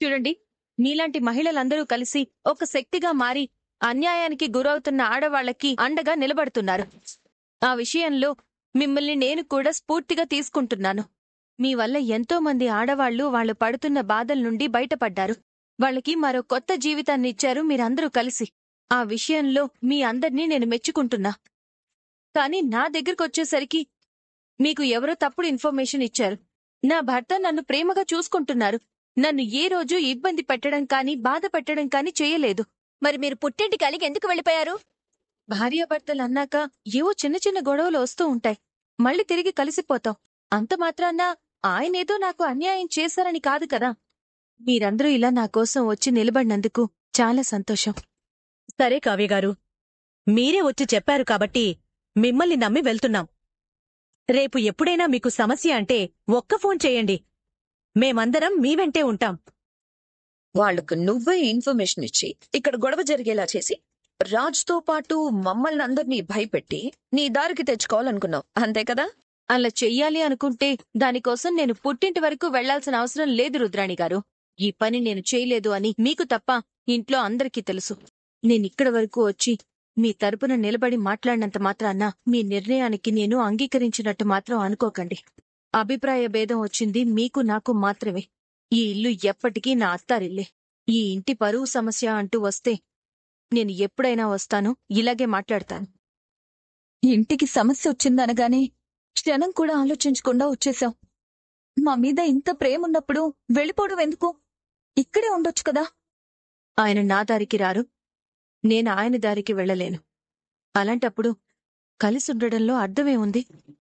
చూడండి, మీలాంటి మహిళలందరూ కలిసి ఒక శక్తిగా మారి అన్యాయానికి గురవుతున్న ఆడవాళ్లకి అండగా నిలబడుతున్నారు. ఆ విషయంలో మిమ్మల్ని నేను కూడా స్ఫూర్తిగా తీసుకుంటున్నాను. మీ వల్ల ఎంతో మంది ఆడవాళ్లు వాళ్ళు పడుతున్న బాధల నుండి బయటపడ్డారు. వాళ్ళకి మరో కొత్త జీవితాన్నిచ్చారు మీరందరూ కలిసి. ఆ విషయంలో మీ అందర్నీ నేను మెచ్చుకుంటున్నా. కానీ నా దగ్గరకొచ్చేసరికి మీకు ఎవరో తప్పుడు ఇన్ఫర్మేషన్ ఇచ్చారు. నా భర్త నన్ను ప్రేమగా చూసుకుంటున్నారు. నన్ను ఏ రోజు ఇబ్బంది పెట్టడం కానీ, బాధ పెట్టడం కానీ చేయలేదు. మరి మీరు పుట్టింటికి అలిగి ఎందుకు వెళ్ళిపోయారు? భార్యాభర్తలన్నాక ఏవో చిన్న చిన్న గొడవలు వస్తూ ఉంటాయి. మళ్ళీ తిరిగి కలిసిపోతాం. అంత మాత్రాన ఆయనేదో నాకు అన్యాయం చేశారని కాదు కదా. మీరందరూ ఇలా నా కోసం వచ్చి నిలబడినందుకు చాలా సంతోషం. సరే కావ్యగారు, మీరే వచ్చి చెప్పారు కాబట్టి మిమ్మల్ని నమ్మి వెళ్తున్నాం. రేపు ఎప్పుడైనా మీకు సమస్య అంటే ఒక్క ఫోన్ చేయండి. మేమందరం మీ వెంటే ఉంటాం. వాళ్లకు నువ్వే ఇన్ఫర్మేషన్ ఇచ్చి ఇక్కడ గొడవ జరిగేలా చేసి రాజ్తో పాటు మమ్మల్ని అందరినీ భయపెట్టి నీ దారికి తెచ్చుకోవాలనుకున్నావు, అంతే కదా? అలా చెయ్యాలి అనుకుంటే దానికోసం నేను పుట్టింటి వరకు వెళ్లాల్సిన అవసరం లేదు రుద్రాణి గారు. ఈ పని నేను చేయలేదు అని మీకు తప్ప ఇంట్లో అందరికీ తెలుసు. నేనిక్కడి వరకు వచ్చి మీ తరపున నిలబడి మాట్లాడినంత మాత్రాన మీ నిర్ణయానికి నేను అంగీకరించినట్టు మాత్రం అనుకోకండి. అభిప్రాయ భేదం వచ్చింది మీకు నాకు మాత్రమే. ఈ ఇల్లు ఎప్పటికీ నా అత్తారిల్లే. ఈ ఇంటి పరువు సమస్య అంటూ వస్తే నేను ఎప్పుడైనా వస్తాను, ఇలాగే మాట్లాడతాను. ఇంటికి సమస్య వచ్చిందనగానే క్షణం కూడా ఆలోచించకుండా వచ్చేశాం. మా మీద ఇంత ప్రేమున్నప్పుడు వెళ్ళిపోవడం ఎందుకు? ఇక్కడే ఉండొచ్చు కదా. ఆయన నా దారికి రారు, నేను ఆయన దారికి వెళ్ళలేను. అలాంటప్పుడు కలిసుండడంలో అర్థమే ఉంది?